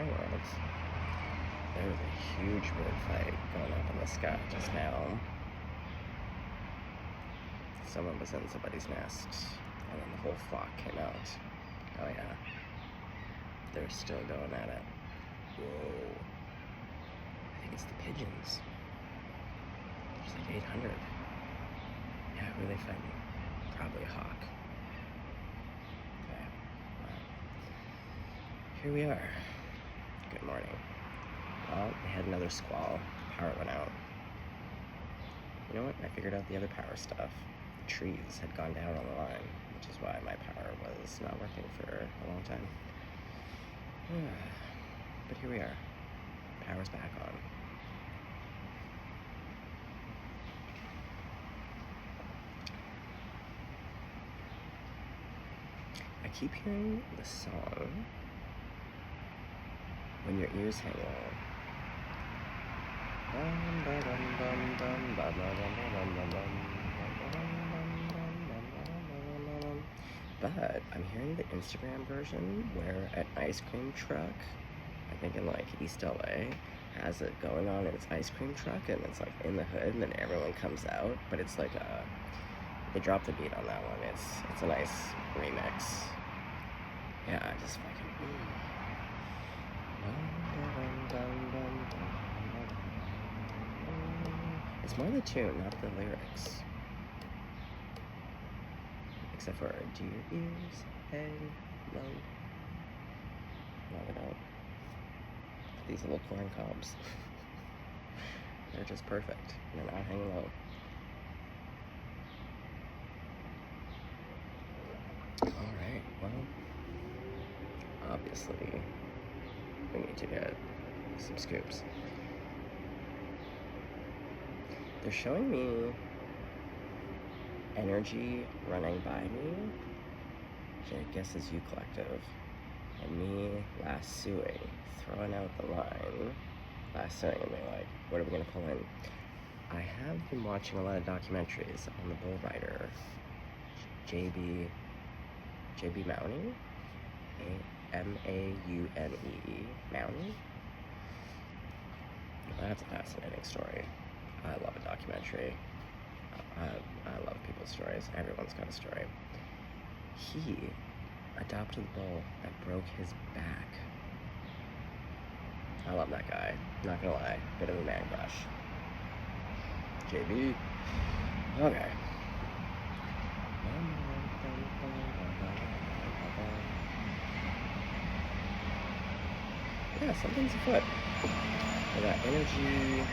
fireworks. There was a huge bird fight going up in the sky just now. Someone was in somebody's nest, and then the whole flock came out. Oh yeah. They're still going at it. Whoa. I think it's the pigeons. There's like 800. Yeah, who are they fighting? Probably a hawk. Okay. Well, here we are. Good morning. Well, we had another squall. Power went out. You know what? I figured out the other power stuff. The trees had gone down on the line, which is why my power was not working for a long time. But here we are. Power's back on. I keep hearing the song when your ears hang on. But I'm hearing the Instagram version where an ice cream truck, I think in like East LA, has it going on in its ice cream truck, and it's like in the hood, and then everyone comes out. But it's like they dropped the beat on that one. It's a nice remix. Yeah, I just fucking. It's more the tune, not the lyrics. Except for, do your ears hang low? No, they don't. These little corn cobs. They're just perfect. They're not hanging low. Alright, well, obviously, we need to get some scoops. They're showing me energy running by me, which I guess is you collective, and me lassoing, throwing out the line, lassoing and being like, what are we gonna pull in? I have been watching a lot of documentaries on the bull rider, J.B. Mouney, M-A-U-N-E-E, Mouney. That's a fascinating story. I love a documentary. I love people's stories. Everyone's got a story. He adopted a bull that broke his back. I love that guy. Not gonna lie, bit of a man crush. JB. Okay. Yeah, something's afoot. I got energy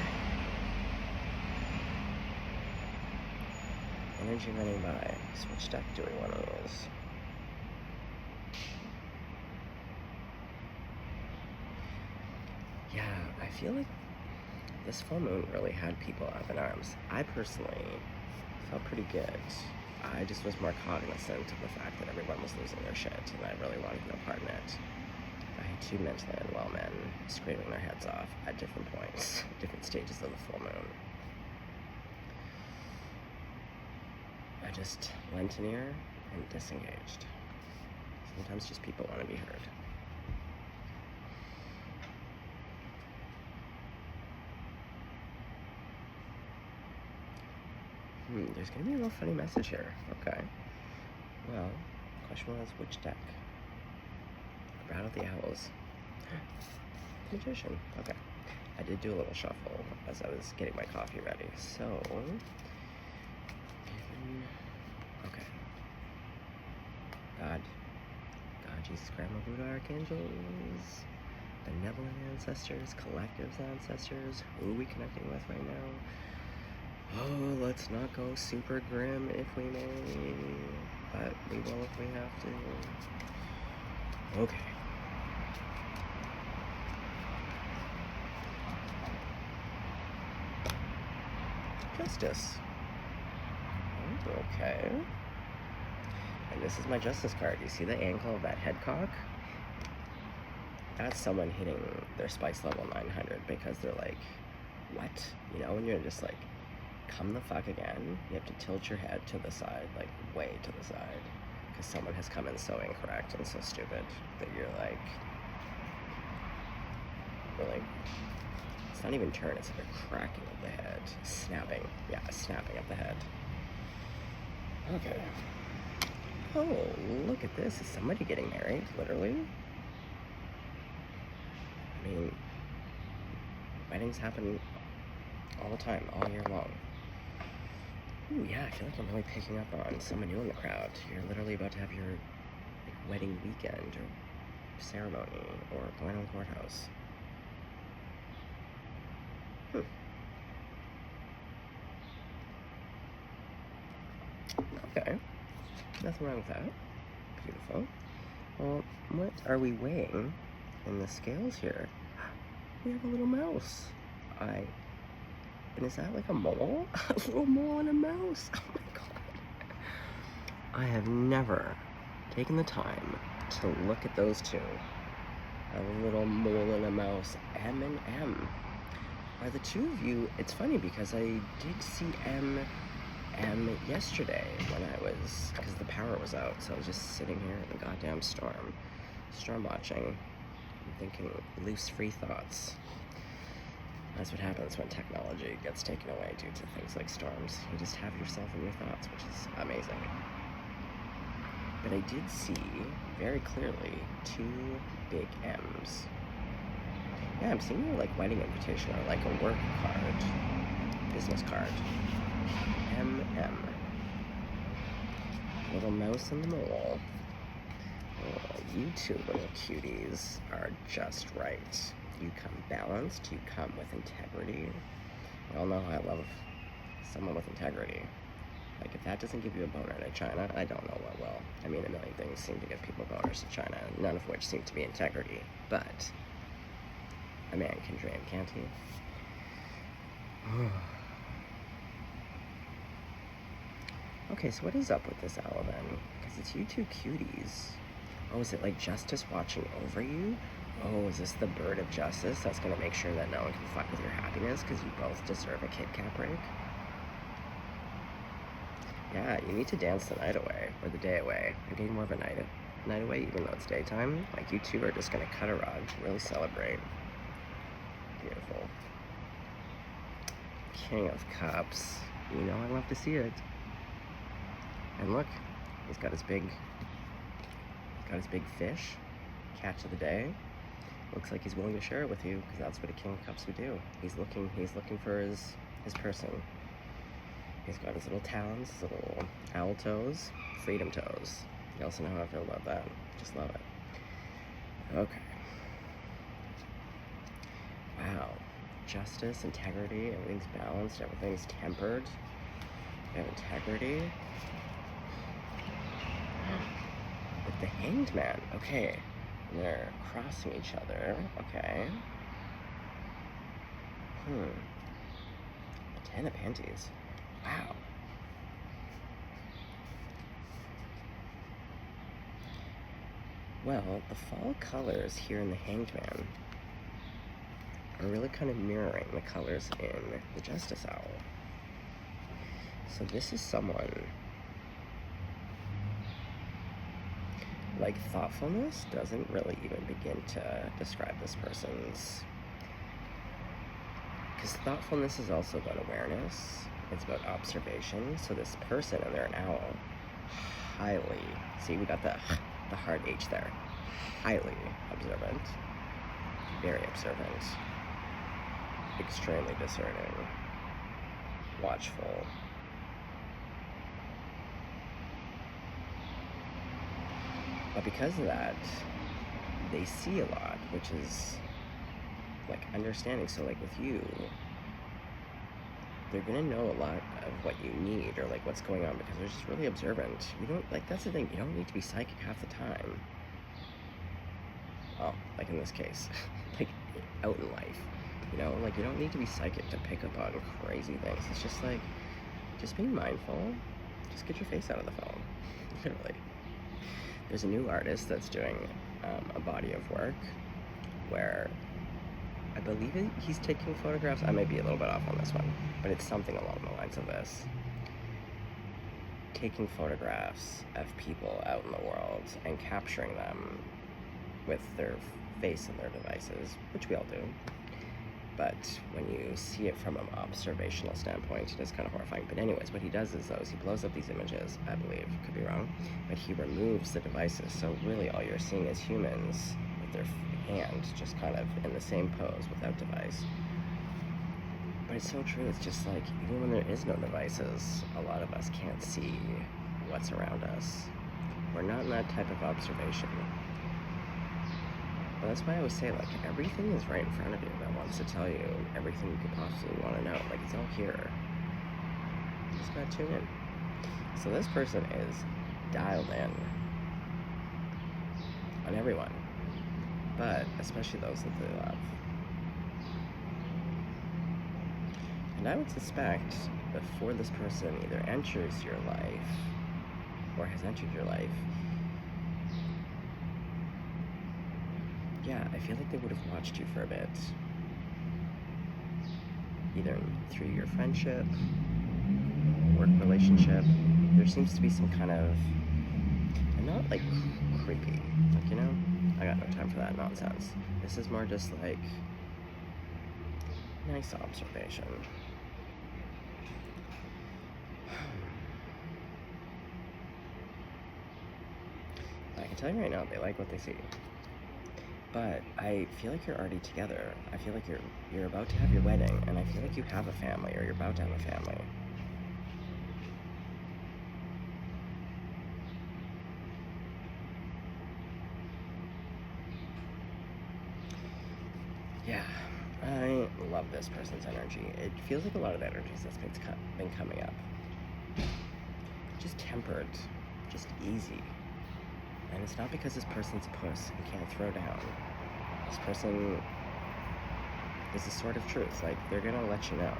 running by. Switch deck doing one of those. Yeah, I feel like this full moon really had people up in arms. I personally felt pretty good. I just was more cognizant of the fact that everyone was losing their shit, and I really wanted no part in it. I had two mentally unwell men screaming their heads off at different points, different stages of the full moon. I just lent an ear and disengaged. Sometimes just people want to be heard. There's gonna be a real funny message here. Okay. Well, the question was which deck? I brought out the owls. Magician. Okay. I did do a little shuffle as I was getting my coffee ready. So, okay. God, Jesus, Grandma, Buddha, Archangels, benevolent ancestors, collectives ancestors. Who are we connecting with right now? Oh, let's not go super grim if we may, but we will if we have to. Okay. Justice. Okay. And this is my justice card. You see the angle of that headcock? That's someone hitting their spice level 900 because they're like, what? You know, when you're just like, come the fuck again, you have to tilt your head to the side, like way to the side, because someone has come in so incorrect and so stupid that you're like, really. It's not even turn, it's like a cracking of the head. Snapping. Yeah, a snapping of the head. Okay. Oh, look at this. Is somebody getting married? Literally? I mean, weddings happen all the time, all year long. Ooh, yeah, I feel like I'm really picking up on someone new in the crowd. You're literally about to have your wedding weekend or ceremony or going to the courthouse. Okay. Nothing wrong with that. Beautiful. Well, what are we weighing in the scales here? We have a little mouse. And is that like a mole? A little mole and a mouse. Oh my god. I have never taken the time to look at those two. A little mole and a mouse. M and M. Are the two of you... It's funny because I did see M yesterday when I was... Because the power was out, so I was just sitting here in the goddamn storm watching, and thinking loose, free thoughts. That's what happens when technology gets taken away due to things like storms. You just have yourself in your thoughts, which is amazing. But I did see, very clearly, two big M's. Yeah, I'm seeing your, like, wedding invitation or, like, a work card. Business card. M. Little mouse and the mole. Oh, you two little cuties are just right. You come balanced, you come with integrity. We all know how I love someone with integrity. Like, if that doesn't give you a boner to China, I don't know what will. I mean, a million things seem to give people boners to China, none of which seem to be integrity. But a man can dream, can't he? Okay, so what is up with this owl then? Because it's you two cuties. Oh, is it like justice watching over you? Oh, is this the bird of justice that's going to make sure that no one can fuck with your happiness because you both deserve a Kit Kat break? Yeah, you need to dance the night away, or the day away. You're getting more of a night away, even though it's daytime. Like, you two are just going to cut a rug, really celebrate. Beautiful. King of Cups. You know I love to see it. And look, he's got his big fish, catch of the day. Looks like he's willing to share it with you, because that's what a King of Cups would do. He's looking for his person. He's got his little talons, his little owl toes, freedom toes. You also know how I feel about that. Just love it. Okay. Wow. Justice, integrity, everything's balanced, everything's tempered. We have integrity. With the Hanged Man. Okay. And they're crossing each other. Okay. 10 of Panties. Wow. Well, the fall colors here in the Hanged Man are really kind of mirroring the colors in the Justice Owl. So this is someone... Like, thoughtfulness doesn't really even begin to describe this person's... Because thoughtfulness is also about awareness. It's about observation. So this person, and they're an owl, highly... See, we got the hard H there. Highly observant. Very observant. Extremely discerning. Watchful. But because of that, they see a lot, which is, like, understanding. So, like, with you, they're gonna know a lot of what you need, or, like, what's going on, because they're just really observant. You don't, like, that's the thing, you don't need to be psychic half the time. Well, like in this case, like, out in life, you know? Like, you don't need to be psychic to pick up on crazy things. It's just, like, just being mindful. Just get your face out of the phone, literally. There's a new artist that's doing a body of work where I believe he's taking photographs. I may be a little bit off on this one, but it's something along the lines of this. Taking photographs of people out in the world and capturing them with their face in their devices, which we all do. But when you see it from an observational standpoint, it is kind of horrifying. But anyways, what he does is, though, is he blows up these images, I believe, could be wrong, but he removes the devices. So really all you're seeing is humans with their hand just kind of in the same pose without device. But it's so true. It's just like, even when there is no devices, a lot of us can't see what's around us. We're not in that type of observation. But that's why I always say, like, everything is right in front of you that wants to tell you everything you could possibly want to know. Like, it's all here. You just gotta tune in. So this person is dialed in on everyone, but especially those that they love. And I would suspect before this person either enters your life or has entered your life, yeah, I feel like they would have watched you for a bit. Either through your friendship, work relationship. There seems to be some kind of, and not like creepy, like, you know, I got no time for that nonsense. This is more just like nice observation. I can tell you right now, they like what they see. But I feel like you're already together. I feel like you're about to have your wedding, and I feel like you have a family, or you're about to have a family. Yeah, I love this person's energy. It feels like a lot of energies that's been coming up. Just tempered, just easy. And it's not because this person's a puss and can't throw down. This person is a sort of truth. Like, they're gonna let you know.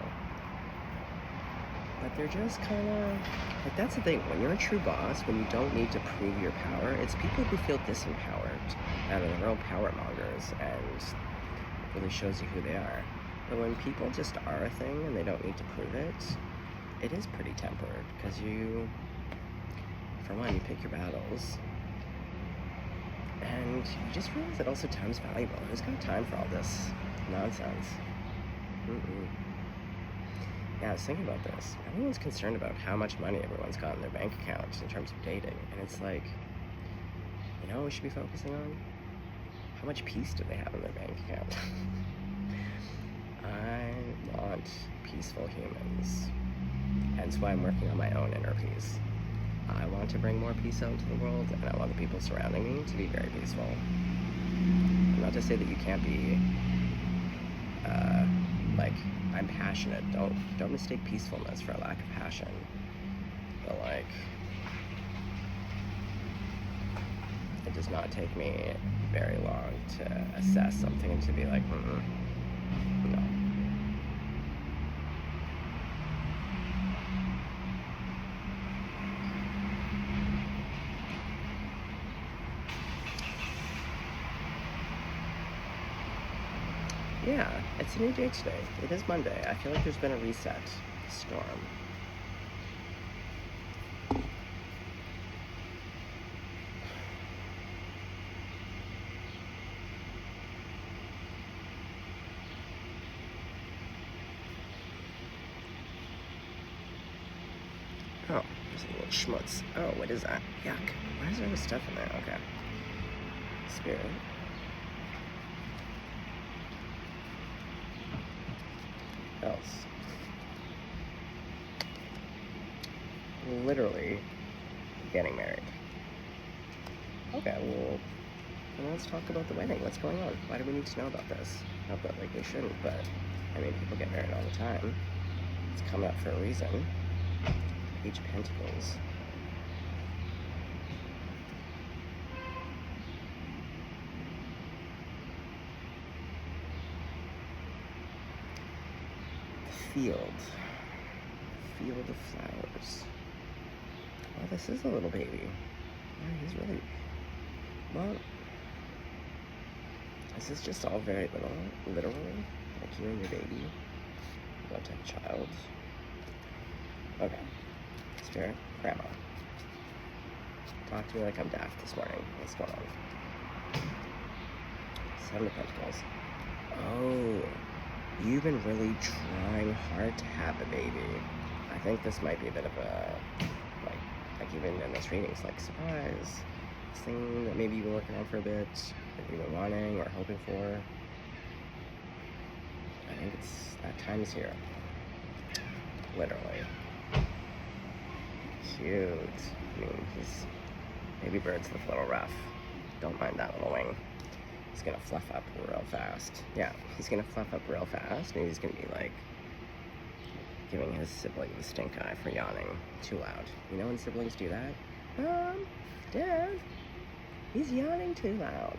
But they're just kind of, like, that's the thing. When you're a true boss, when you don't need to prove your power, it's people who feel disempowered that are the real power mongers, and it really shows you who they are. But when people just are a thing and they don't need to prove it, it is pretty tempered, because you, for one, you pick your battles. And you just realize that also time's valuable. Who's got time for all this nonsense? Yeah, I was thinking about this. Everyone's concerned about how much money everyone's got in their bank account in terms of dating. And it's like, you know what we should be focusing on? How much peace do they have in their bank account? I want peaceful humans. Hence why I'm working on my own inner peace. I want to bring more peace out into the world, and I want the people surrounding me to be very peaceful. Not to say that you can't be, like, I'm passionate. Don't mistake peacefulness for a lack of passion. But, like, it does not take me very long to assess something and to be like, no. Yeah, it's a new day today. It is Monday. I feel like there's been a reset storm. Oh, there's a little schmutz. Oh, what is that? Yuck. Why is there stuff in there? Okay. Spirit. Else. Literally getting married. Okay, well, then let's talk about the wedding. What's going on? Why do we need to know about this? Not that, like, we shouldn't, but, I mean, people get married all the time. It's coming up for a reason. Page of Pentacles. Field of flowers. Oh, this is a little baby. Yeah, he's really, well, this is just all very literal, like you and your baby, what type of child. Okay, Spirit, Grandma. Talk to me like I'm daft this morning. What's going on? Seven of Pentacles. Oh, you've been really trying hard to have a baby. I think this might be a bit of a, like even in this reading, it's like surprise. This thing that maybe you've been working on for a bit, that you've been wanting or hoping for. I think it's, that time is here. Literally. Cute. I mean, baby bird's look a little rough. Don't mind that little wing. He's gonna fluff up real fast. Yeah, he's gonna fluff up real fast, and he's gonna be like giving his sibling the stink eye for yawning too loud. You know when siblings do that? Dad, he's yawning too loud.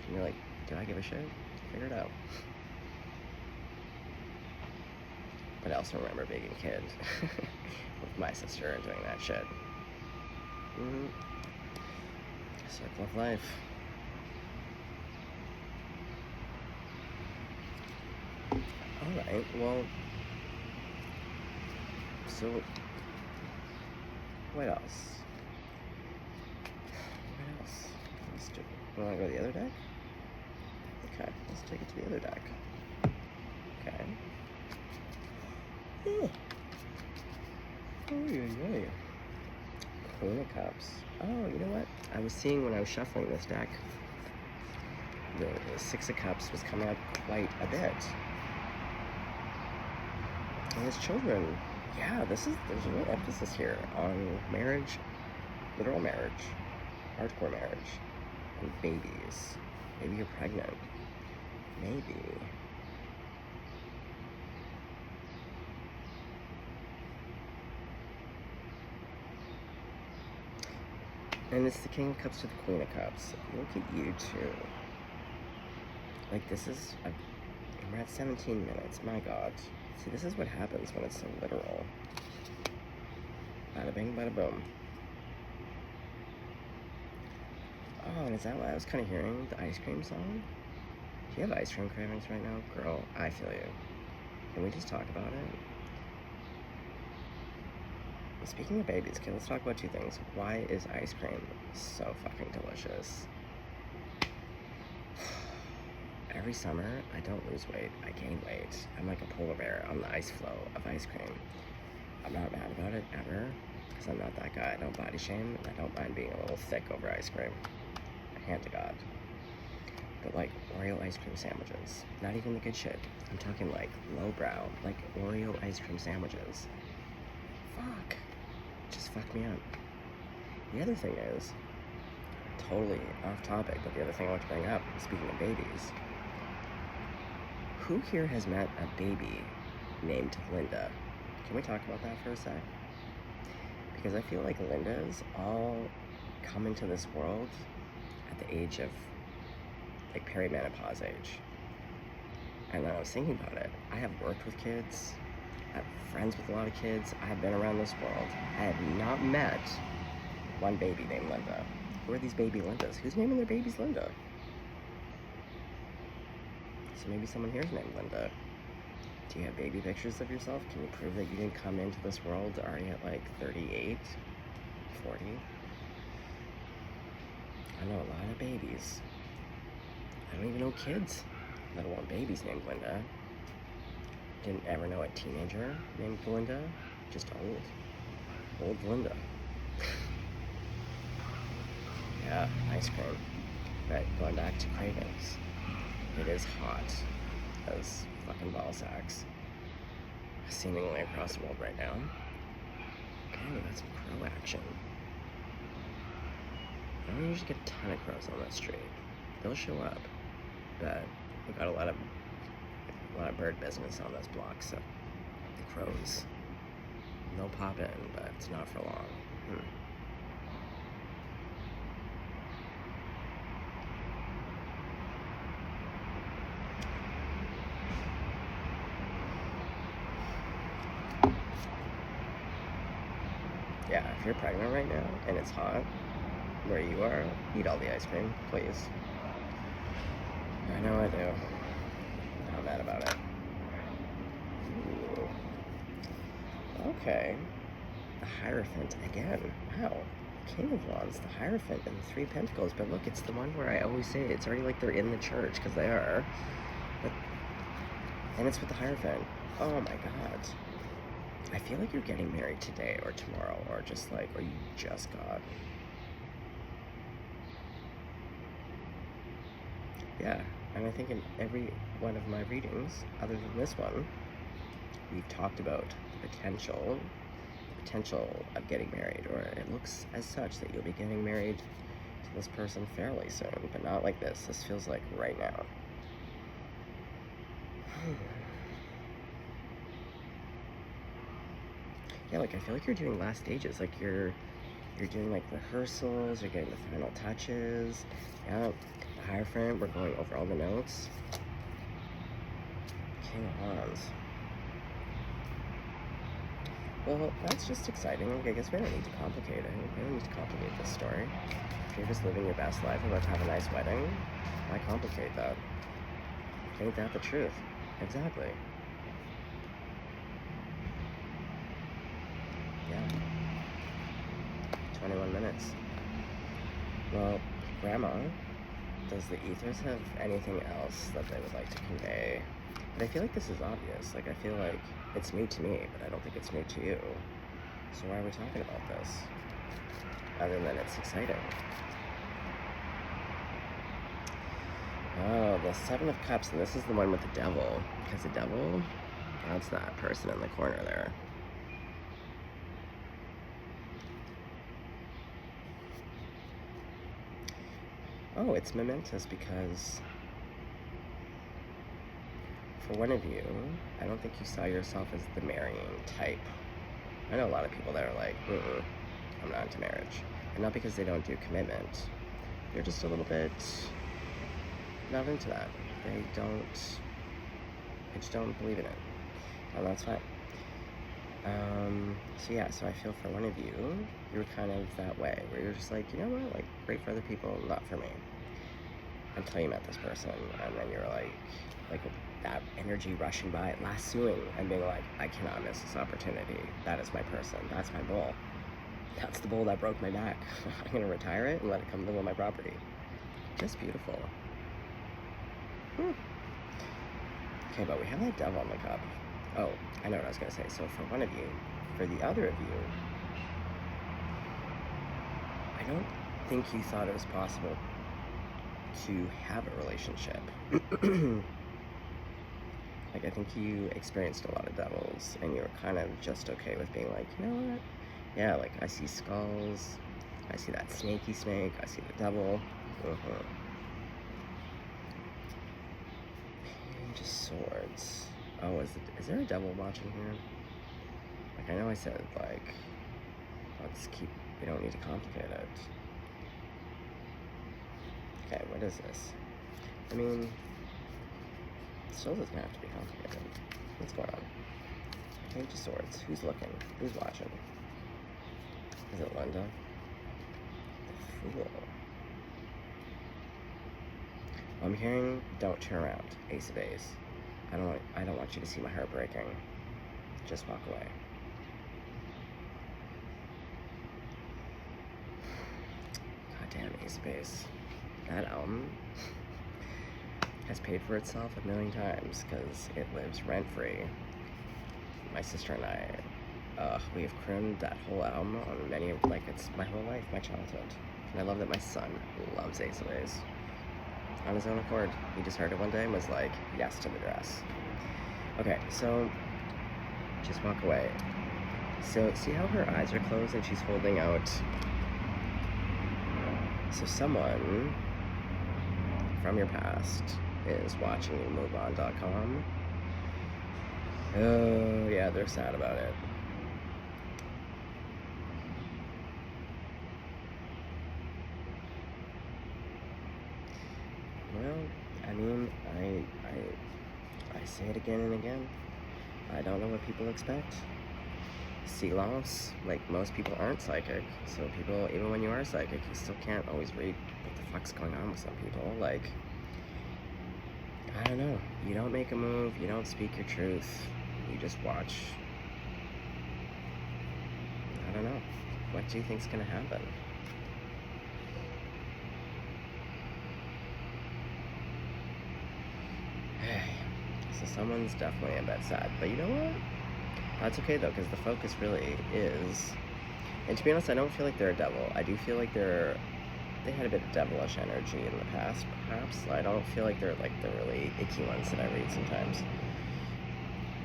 And you're like, do I give a shit? Figure it out. But I also remember being a kid with my sister and doing that shit. Circle of life. Alright, well, so, what else? Let's do, you want to go to the other deck? Okay, let's take it to the other deck. Okay. Oh, yeah. Queen of Cups. Oh, you know what? I was seeing when I was shuffling this deck, the Six of Cups was coming up quite a bit. And his children. Yeah, there's a real emphasis here on marriage, literal marriage, hardcore marriage, and babies. Maybe you're pregnant. Maybe. And it's the King of Cups to the Queen of Cups. Look at you two. Like, this is, we're at 17 minutes, my god. See, this is what happens when it's so literal. Bada bing, bada boom. Oh, and is that what I was kind of hearing? The ice cream song? Do you have ice cream cravings right now? Girl, I feel you. Can we just talk about it? Speaking of babies, okay, let's talk about two things. Why is ice cream so fucking delicious? Every summer, I don't lose weight, I gain weight. I'm like a polar bear on the ice floe of ice cream. I'm not mad about it, ever, because I'm not that guy. I don't body shame, and I don't mind being a little thick over ice cream. Hand to God. But like Oreo ice cream sandwiches, not even the good shit. I'm talking like lowbrow, like Oreo ice cream sandwiches. Fuck. Just fuck me up. The other thing is, totally off topic, but the other thing I want to bring up, speaking of babies, who here has met a baby named Linda? Can we talk about that for a sec? Because I feel like Lindas all come into this world at the age of, like, perimenopause age. And then I was thinking about it. I have worked with kids. I have friends with a lot of kids. I have been around this world. I have not met one baby named Linda. Who are these baby Lindas? Who's naming their babies Linda? So maybe someone here is named Linda. Do you have baby pictures of yourself? Can you prove that you didn't come into this world already at like 38, 40? I know a lot of babies. I don't even know kids, let alone babies named Linda. Didn't ever know a teenager named Linda. Just old Linda. Yeah, ice cream. Right, going back to cravings. It is hot as fucking ball sacks. Seemingly across the world right now. Okay, we got some crow action. I don't usually get a ton of crows on that street. They'll show up, but we got a lot of bird business on this block, so the crows, they'll pop in, but it's not for long. Yeah, if you're pregnant right now and it's hot where you are, eat all the ice cream, please. I know I do. I'm mad about it. Ooh. Okay. A Hierophant again. Wow. King of Wands, the Hierophant, and the Three of Pentacles. But look, it's the one where I always say it's already like they're in the church, because they are. But, and it's with the Hierophant. Oh my god. I feel like you're getting married today or tomorrow, or just like, or you just got. Yeah, and I think in every one of my readings, other than this one, we've talked about the potential of getting married, or it looks as such that you'll be getting married to this person fairly soon, but not like this. This feels like right now. Yeah, like I feel like you're doing last stages, like you're doing like rehearsals, you're getting the final touches. Yeah, the Hierophant, we're going over all the notes. King of Wands. Well, that's just exciting. Like, I guess we don't need to complicate it. We don't need to complicate this story. If you're just living your best life, about to have a nice wedding, why complicate that? Ain't that the truth? Exactly. Yeah. 21 minutes. Well, Grandma, does the ethers have anything else that they would like to convey? But I feel like this is obvious. Like, I feel like it's new to me, but I don't think it's new to you. So why are we talking about this? Other than it's exciting. Oh, the Seven of Cups, and this is the one with the Devil. Because the Devil, that's that person in the corner there. Oh, it's momentous because for one of you, I don't think you saw yourself as the marrying type. I know a lot of people that are like, I'm not into marriage. And not because they don't do commitment. They're just a little bit not into that. They just don't believe in it. And that's fine. So yeah, so I feel for one of you, you're kind of that way, where you're just like, you know what, like, great for other people, not for me. Until you met this person, and then you're like that energy rushing by, lassoing, and being like, I cannot miss this opportunity. That is my person. That's my bull. That's the bull that broke my back. I'm gonna retire it and let it come live on my property. Just beautiful. Okay, but we have that Devil in the cup. Oh, I know what I was gonna say. So for one of you, for the other of you, I don't think you thought it was possible to have a relationship. Like, I think you experienced a lot of devils, and you were kind of just okay with being like, you know what? Yeah, like, I see skulls, I see that snaky snake, I see the devil. Page of Swords. Oh, is there a devil watching here? Like, I know I said, like, let's keep, we don't need to complicate it. Okay, what is this? I mean, it still doesn't have to be complicated. What's going on? Page of Swords. Who's looking? Who's watching? Is it Linda? The Fool. I'm hearing don't turn around. Ace of Ace. I don't want you to see my heart breaking. Just walk away. Goddamn Ace of Ace. That album has paid for itself a million times because it lives rent-free. My sister and I, we have crooned that whole album on many, like, it's my whole life, my childhood. And I love that my son loves Ace of Ace. On his own accord. He just heard it one day and was like, yes to the dress. Okay, so just walk away. So see how her eyes are closed and she's holding out. So someone from your past is watching you MoveOn.com. Oh yeah, they're sad about it. Well, I mean, I say it again and again. I don't know what people expect. Silence, like, most people aren't psychic, so people, even when you are psychic, you still can't always read what the fuck's going on with some people. Like, I don't know. You don't make a move, you don't speak your truth, you just watch. I don't know. What do you think's gonna happen? So someone's definitely a bit sad. But you know what? That's okay though, because the focus really is. And to be honest, I don't feel like they're a devil. I do feel like they had a bit of devilish energy in the past, perhaps. I don't feel like they're like the really icky ones that I read sometimes.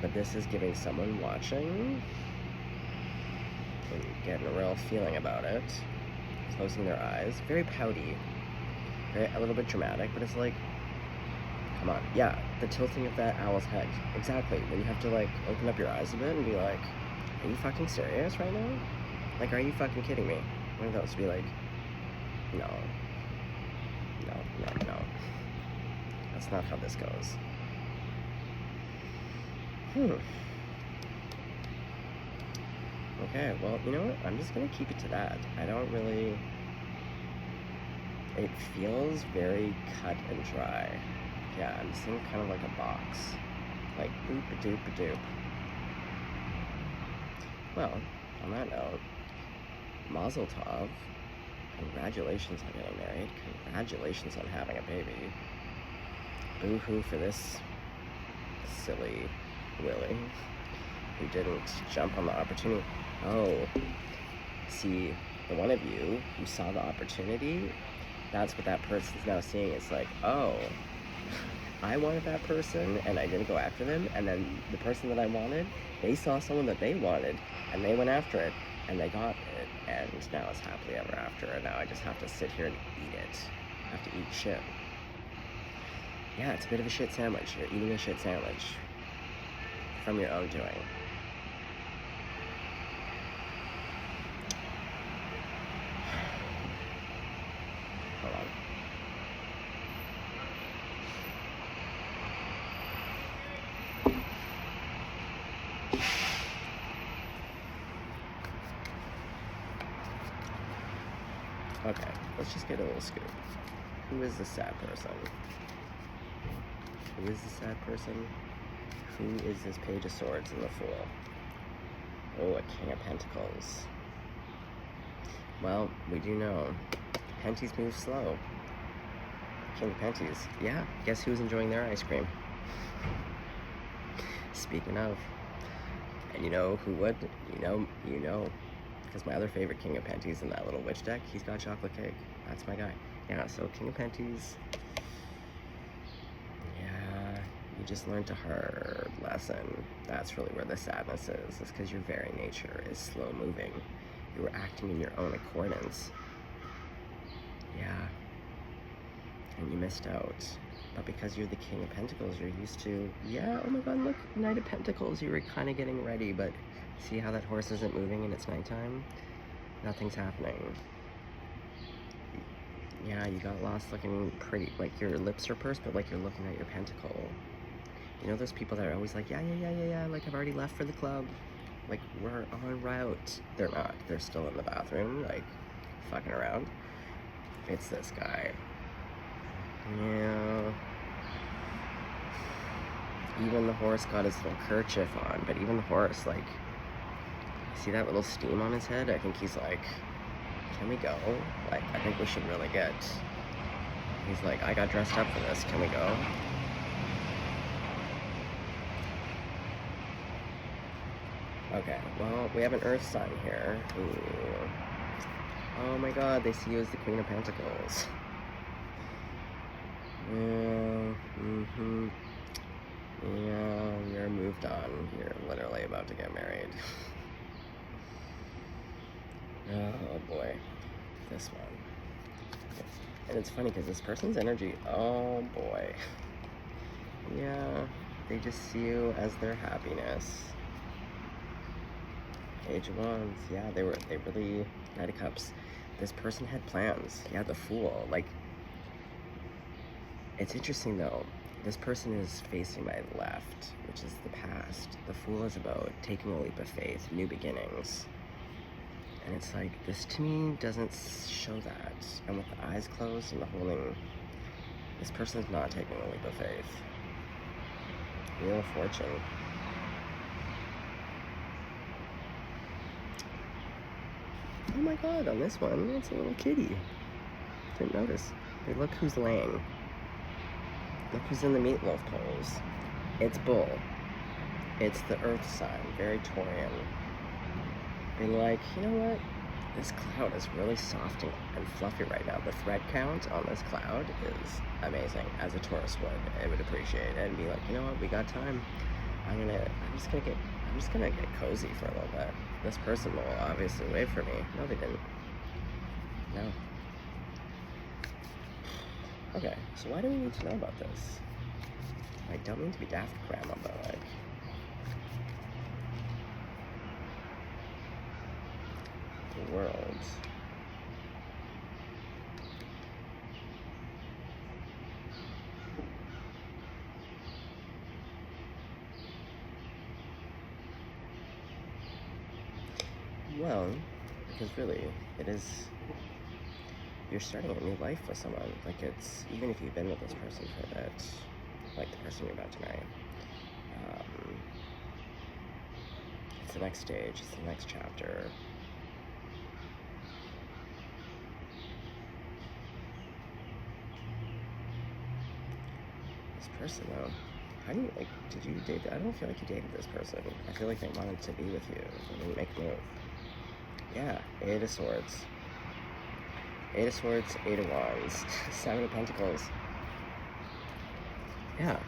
But this is giving someone watching and getting a real feeling about it. Closing their eyes. Very pouty. A little bit dramatic, but it's like, come on. Yeah, the tilting of that owl's head. Exactly. When you have to like open up your eyes a bit and be like, are you fucking serious right now? Like, are you fucking kidding me? One of those to be like, no. That's not how this goes. Okay, well, you know what? I'm just gonna keep it to that. I don't really... It feels very cut and dry. Yeah, I'm seeing kind of like a box. Like, boop-a-doop-a-doop. Well, on that note, Mazel Tov. Congratulations on getting married. Congratulations on having a baby. Boo-hoo for this silly Willie who didn't jump on the opportunity. Oh, see, the one of you who saw the opportunity, that's what that person's now seeing. It's like, oh, I wanted that person and I didn't go after them, and then the person that I wanted, they saw someone that they wanted and they went after it and they got it, and now it's happily ever after, and now I just have to sit here and eat it. I have to eat shit. Yeah, it's a bit of a shit sandwich. You're eating a shit sandwich from your own doing. Hold on. Okay, let's just get a little scoop. Who is the sad person? Who is the sad person? Who is this Page of Swords and the Fool? Oh, a King of Pentacles. Well, we do know Penties move slow. King of Penties. Yeah, guess who's enjoying their ice cream? Speaking of. And you know who would? You know. Because my other favorite King of Penties in that little witch deck, he's got chocolate cake. That's my guy. Yeah, so King of Penties. Yeah, you just learned a hard lesson. That's really where the sadness is. It's because your very nature is slow moving. You were acting in your own accordance. Yeah. And you missed out. But because you're the King of Pentacles, you're used to, yeah, oh my god, look, Knight of Pentacles, you were kind of getting ready, but see how that horse isn't moving and it's nighttime? Nothing's happening. Yeah, you got lost looking pretty, like your lips are pursed, but like you're looking at your pentacle. You know those people that are always like, yeah, like I've already left for the club. Like, we're en route. They're not. They're still in the bathroom, like, fucking around. It's this guy. Yeah. Even the horse got his little kerchief on, but even the horse, like, see that little steam on his head? I think he's like, can we go? Like, I think we should really get... He's like, I got dressed up for this, can we go? Okay, well, we have an Earth sign here. Ooh. Oh my god, they see you as the Queen of Pentacles. Yeah, you're moved on. You're literally about to get married. Oh boy, this one. And it's funny because this person's energy, oh boy. Yeah, they just see you as their happiness. Page of Wands, yeah, they really, Knight of Cups. This person had plans. Yeah, the Fool, like, it's interesting though. This person is facing my left, which is the past. The Fool is about taking a leap of faith, new beginnings. And it's like, this to me doesn't show that. And with the eyes closed and the holding, this person is not taking a leap of faith. Wheel of Fortune. Oh my god, on this one, it's a little kitty. Didn't notice. Hey, look who's laying. Look who's in the meatloaf pose. It's Bull. It's the Earth sign, very Taurian. Being like, you know what? This cloud is really soft and fluffy right now. The thread count on this cloud is amazing. As a Taurus would, it would appreciate it and be like, you know what? We got time. I'm just gonna get cozy for a little bit. This person will obviously wait for me. No, they didn't. No. Okay, so why do we need to know about this? I don't mean to be daft, Grandma, but like, the world. Well, because really, it is, you're starting a new life with someone. Like, it's, even if you've been with this person for a bit, like the person you're about to marry, it's the next stage, it's the next chapter. This person, though, how do you, like, did you date, I don't feel like you dated this person. I feel like they wanted to be with you, they didn't make a move. Yeah, Eight of Swords. Eight of Swords, Eight of Wands, Seven of Pentacles. Yeah.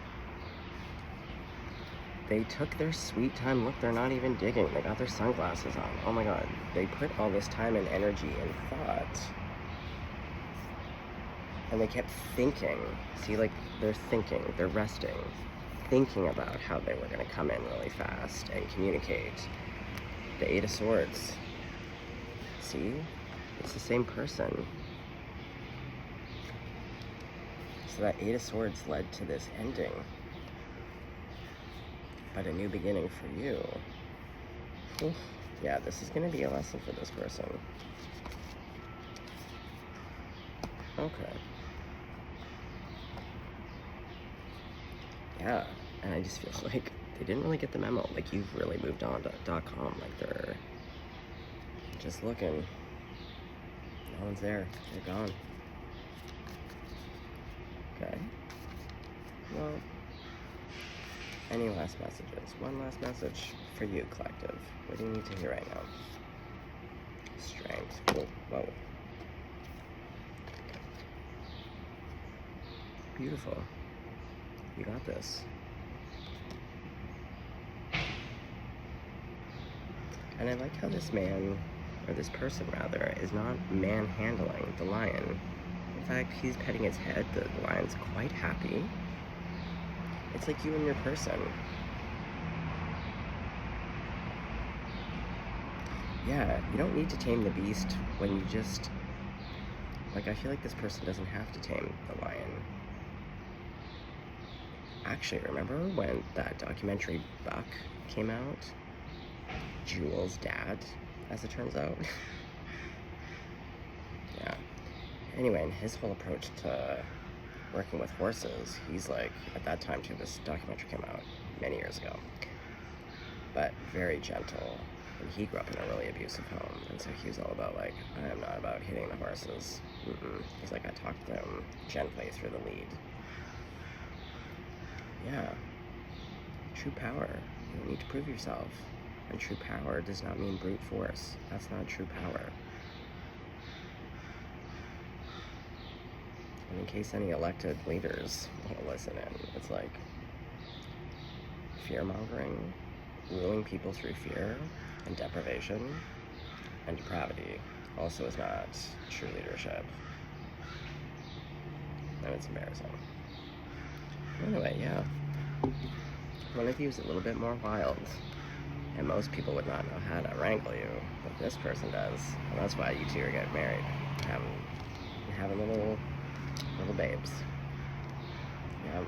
They took their sweet time. Look, they're not even digging. They got their sunglasses on. Oh my god. They put all this time and energy and thought. And they kept thinking. See, like, they're thinking. They're resting. Thinking about how they were going to come in really fast and communicate. The Eight of Swords. See? It's the same person. So that Eight of Swords led to this ending. But a new beginning for you. Oof. Yeah, this is going to be a lesson for this person. Okay. Yeah, and I just feel like they didn't really get the memo. Like, you've really moved on to .com. Like, they're just looking. No one's there. They're gone. Okay. Well, any last messages? One last message for you, collective. What do you need to hear right now? Strength. Whoa, whoa. Beautiful. You got this. And I like how this man, or this person rather, is not manhandling the lion. In fact, he's petting its head. The lion's quite happy. It's like you and your person. Yeah, you don't need to tame the beast when you just... Like, I feel like this person doesn't have to tame the lion. Actually, remember when that documentary Buck came out? Jewel's dad, as it turns out. Yeah. Anyway, and his whole approach to working with horses, he's like, at that time too, this documentary came out many years ago, but very gentle. And he grew up in a really abusive home, and so he was all about like, I am not about hitting the horses. He's like, I talked them gently through the lead. Yeah. True power. You don't need to prove yourself. And true power does not mean brute force. That's not true power. And in case any elected leaders want to listen in, it's like fear-mongering, ruling people through fear and deprivation and depravity also is not true leadership. And it's embarrassing. Anyway, yeah. One of you is a little bit more wild, and most people would not know how to wrangle you, but this person does, and that's why you two are getting married, having little babes. Yeah.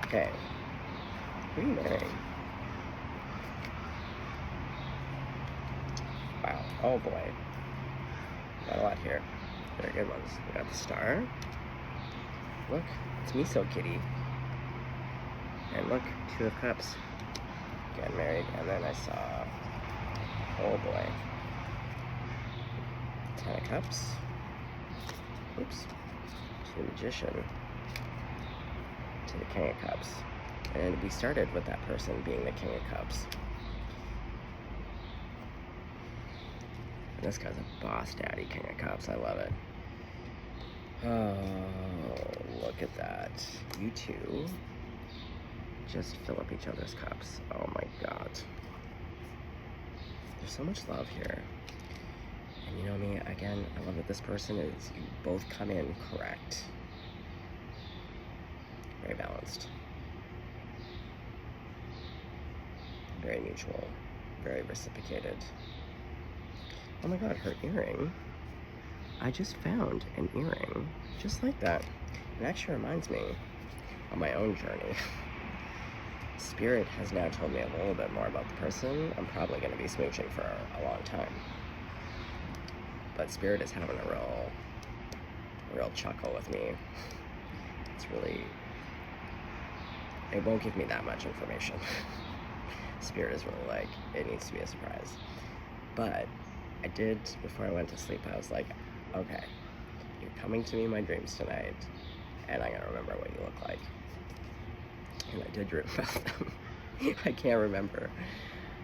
Okay. Who are you marrying? Wow. Oh boy. Got a lot here. Very good ones. We got the Star. Look, it's Miso Kitty. And look, Two of Cups. Getting married. And then I saw, oh boy, Ten of Cups. Oops. To the Magician. to the King of Cups. And we started with that person being the King of Cups. And this guy's a boss daddy King of Cups. I love it. Oh, look at that. You two just fill up each other's cups. Oh my god. There's so much love here. And you know me, again, I love that this person is, you both come in correct. Very balanced. Very mutual. Very reciprocated. Oh my god, her earring. I just found an earring just like that. It actually reminds me of my own journey. Spirit has now told me a little bit more about the person I'm probably going to be smooching for a long time. But Spirit is having a real chuckle with me. It's really, it won't give me that much information. Spirit is really like, it needs to be a surprise. But I did, before I went to sleep, I was like, okay, you're coming to me in my dreams tonight, and I'm going to remember what you look like. And I did dream about them. I can't remember.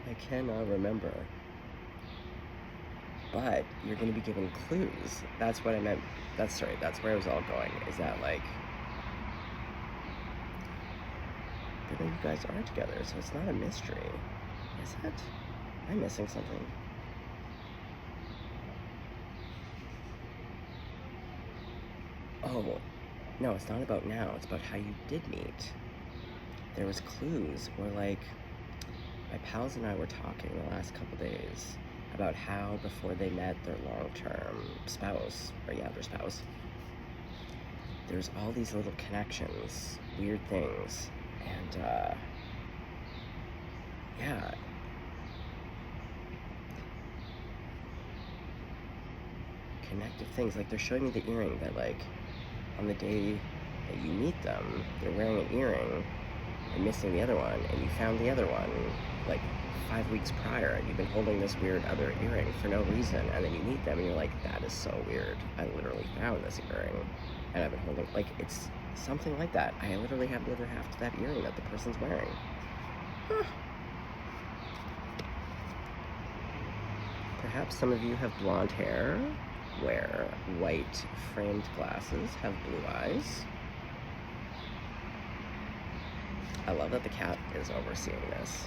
I cannot remember. But you're going to be given clues. That's what I meant. That's right. That's where I was all going. Is that like, but then you guys are together, so it's not a mystery. Is it? Am I missing something? Oh, no, it's not about now. It's about how you did meet. There was clues where, like, my pals and I were talking the last couple days about how before they met their long-term spouse, or yeah, their spouse, there's all these little connections, weird things, and, yeah. Connective things, like they're showing me the earring that, like, on the day that you meet them, they're wearing an earring and missing the other one, and you found the other one like 5 weeks prior, and you've been holding this weird other earring for no reason, and then you meet them and you're like, that is so weird. I literally found this earring and I've been holding, like, it's something like that. I literally have the other half to that earring that the person's wearing. Huh. Perhaps some of you have blonde hair, wear white framed glasses, have blue eyes. I love that the cat is overseeing this.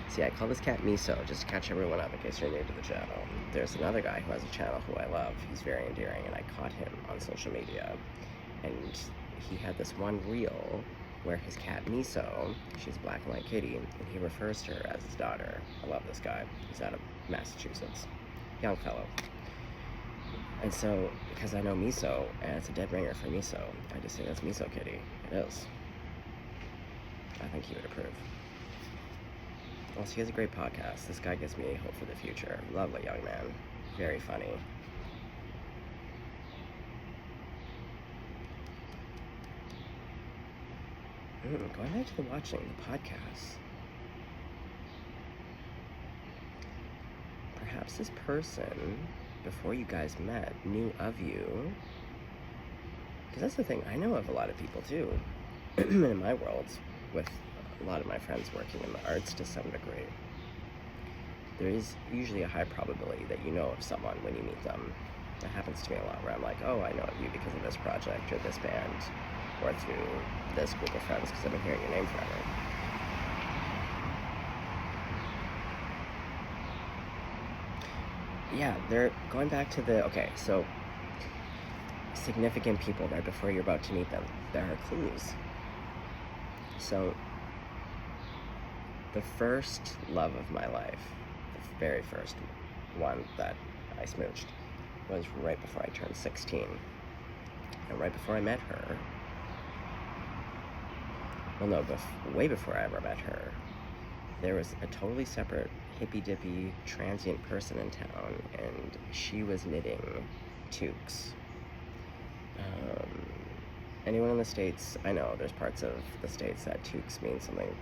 See, I call this cat Miso, just to catch everyone up in case you're new to the channel. There's another guy who has a channel who I love. He's very endearing, and I caught him on social media. And he had this one reel where his cat Miso, she's a black and white kitty, and he refers to her as his daughter. I love this guy. He's out of Massachusetts. Young fellow. And so, because I know Miso, and it's a dead ringer for Miso, I just say that's Miso Kitty. It is. I think he would approve. Also, he has a great podcast. This guy gives me hope for the future. Lovely young man. Very funny. Going back to the watching, the podcast. Perhaps this person, before you guys met, knew of you. Because that's the thing, I know of a lot of people too, in my world, with a lot of my friends working in the arts to some degree. There is usually a high probability that you know of someone when you meet them. That happens to me a lot, where I'm like, oh, I know of you because of this project or this band, or through this group of friends because I've been hearing your name forever. Yeah, they're going back to the, okay, so significant people right before you're about to meet them. There are clues. So the first love of my life, the very first one that I smooched, was right before I turned 16. And right before I met her, well, no, way before I ever met her, there was a totally separate hippy-dippy transient person in town, and she was knitting toques. Anyone in the States, I know there's parts of the States that toques mean something.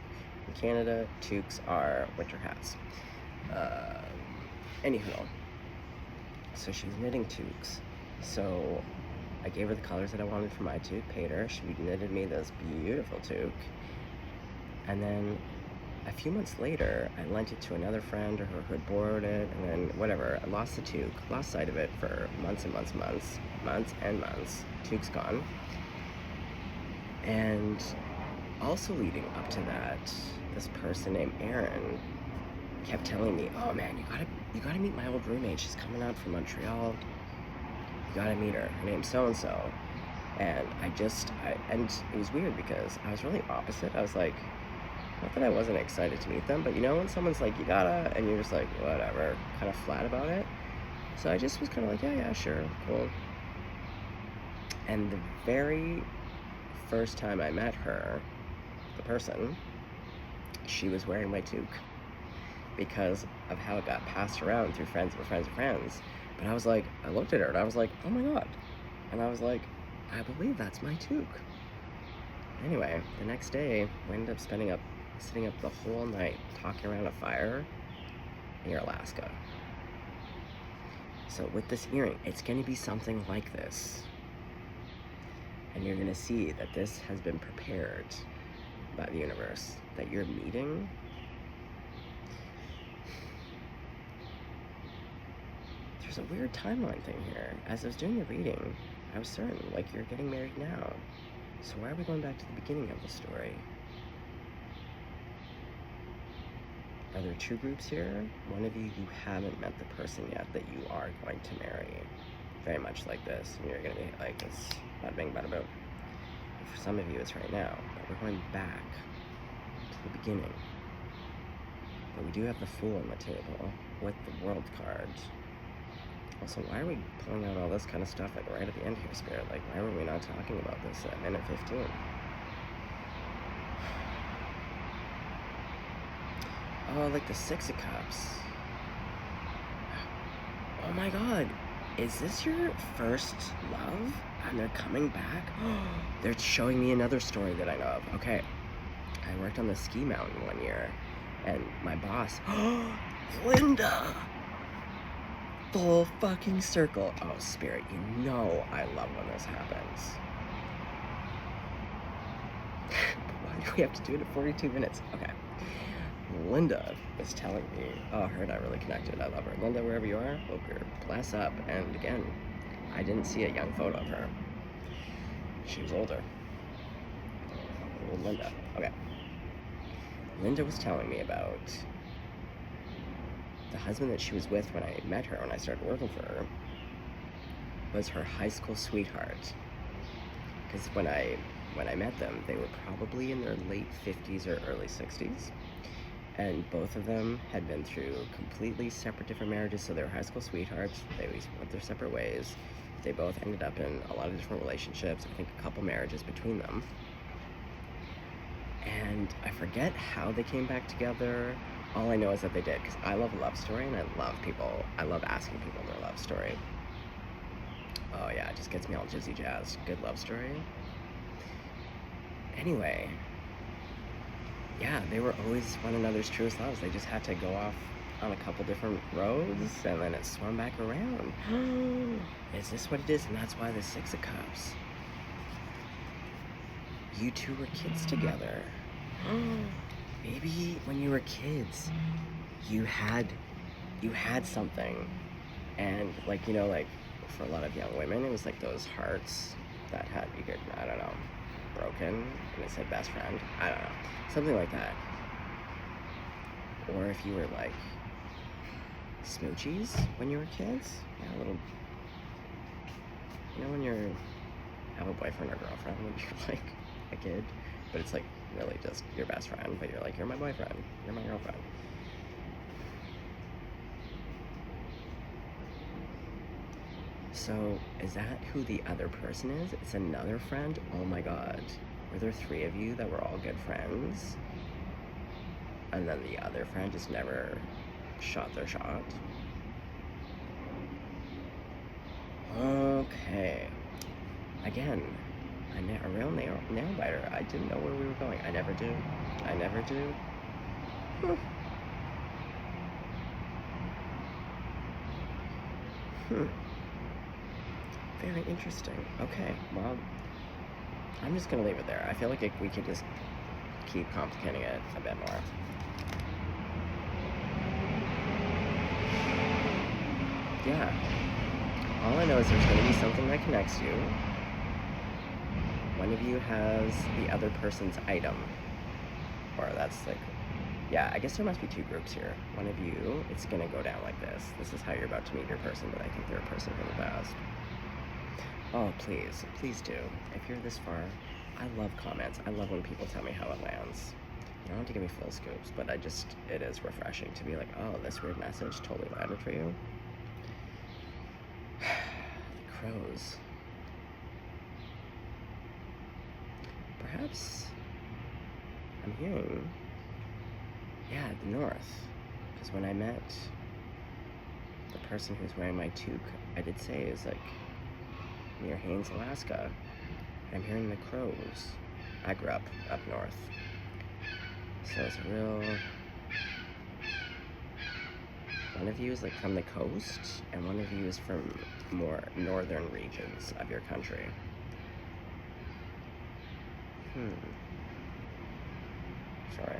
In Canada, toques are winter hats. Anywho, so she was knitting toques. So I gave her the colors that I wanted for my toque, paid her. She knitted me this beautiful toque. And then a few months later, I lent it to another friend who had borrowed it, and then whatever, I lost the toque, lost sight of it for months and months and months. Toque's gone. And also leading up to that, this person named Erin kept telling me, oh man, you gotta meet my old roommate. She's coming out from Montreal. You gotta meet her. Her name's so-and-so. And and it was weird because I was really opposite. I was like, not that I wasn't excited to meet them, but you know when someone's like, you gotta, and you're just like, whatever, kind of flat about it. So I just was kind of like, yeah, sure, cool. And the very first time I met her, the person, she was wearing my toque because of how it got passed around through friends of friends of friends. But I was like, I looked at her and I was like, oh my God. And I was like, I believe that's my toque. Anyway, the next day, we ended up sitting up the whole night talking around a fire near Alaska. So with this earring, it's going to be something like this. And you're going to see that this has been prepared by the universe, that you're meeting there's a weird timeline thing here. As I was doing the reading, I was certain, like, you're getting married now. So why are we going back to the beginning of the story? Are there two groups here? One of you haven't met the person yet that you are going to marry. Very much like this, and you're gonna be like, it's bada bing, bada boom. For some of you, it's right now, but we're going back to the beginning. But we do have the Fool on the table with the World card. Also, why are we pulling out all this kind of stuff like right at the end here, Spirit? Like, why were we not talking about this at minute 15? Oh, like the Six of Cups. Oh my God. Is this your first love? And they're coming back? They're showing me another story that I know of. Okay. I worked on the ski mountain one year, and my boss, Linda! Full fucking circle. Oh, Spirit, you know I love when this happens. But why do we have to do it at 42 minutes? Okay. Linda is telling me, oh, her and I really connected. I love her. Linda, wherever you are, hope you're blessed up. And again, I didn't see a young photo of her. She was older. Old Linda. Okay. Linda was telling me about the husband that she was with when I met her, when I started working for her, was her high school sweetheart. Because when I met them, they were probably in their late 50s or early 60s. And both of them had been through completely separate different marriages, so they were high school sweethearts. They went their separate ways. They both ended up in a lot of different relationships, I think a couple marriages between them. And I forget how they came back together. All I know is that they did, because I love a love story, and I love asking people their love story. Oh yeah, it just gets me all jizzy jazzed. Good love story. Anyway, yeah, they were always one another's truest loves. They just had to go off on a couple different roads, and then it swung back around. Is this what it is? And that's why the Six of Cups. You two were kids together. Maybe when you were kids, you had something, and like, you know, like for a lot of young women, it was like those hearts that had, you could, I don't know, broken, and it said best friend. I don't know, something like that. Or if you were like smoochies when you were kids, yeah, a little, you know, when you have a boyfriend or girlfriend when you're like a kid, but it's like really just your best friend, but you're like, you're my boyfriend, you're my girlfriend. So is that who the other person is? It's another friend? Oh my God. Were there three of you that were all good friends? And then the other friend just never shot their shot? Okay. Again, a real nail biter. I didn't know where we were going. I never do. I never do. Very interesting. Okay, well, I'm just gonna leave it there. I feel like we could just keep complicating it a bit more. Yeah. All I know is there's gonna be something that connects you. One of you has the other person's item. Or that's like, yeah, I guess there must be two groups here. One of you, it's gonna go down like this. This is how you're about to meet your person, but I think they're a person from the past. Oh, please do. If you're this far, I love comments. I love when people tell me how it lands. You don't have to give me full scoops, but it is refreshing to be like, oh, this weird message totally landed for you. The crows. Perhaps I'm hearing, yeah, the north. Because when I met the person who's wearing my toque, I did say it was like near Haines, Alaska. I'm hearing the crows. I grew up north. So it's a real... One of you is like from the coast, and one of you is from more northern regions of your country. Sorry.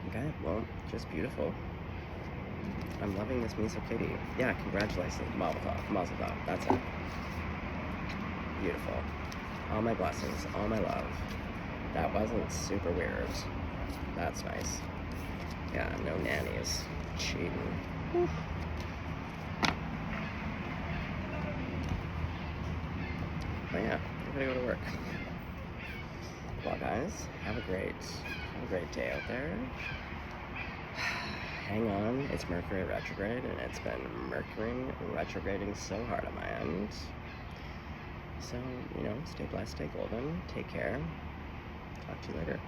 Okay, well, just beautiful. I'm loving this miso kitty. Yeah, congratulations, Mazel tov, that's it. Beautiful. All my blessings, all my love. That wasn't super weird. That's nice. Yeah, no nannies. Cheating. Whew. But yeah, I'm gonna go to work. Well, guys, have a great day out there. Hang on, it's Mercury retrograde, and it's been Mercury retrograding so hard on my end. So, stay blessed, stay golden, take care. Talk to you later.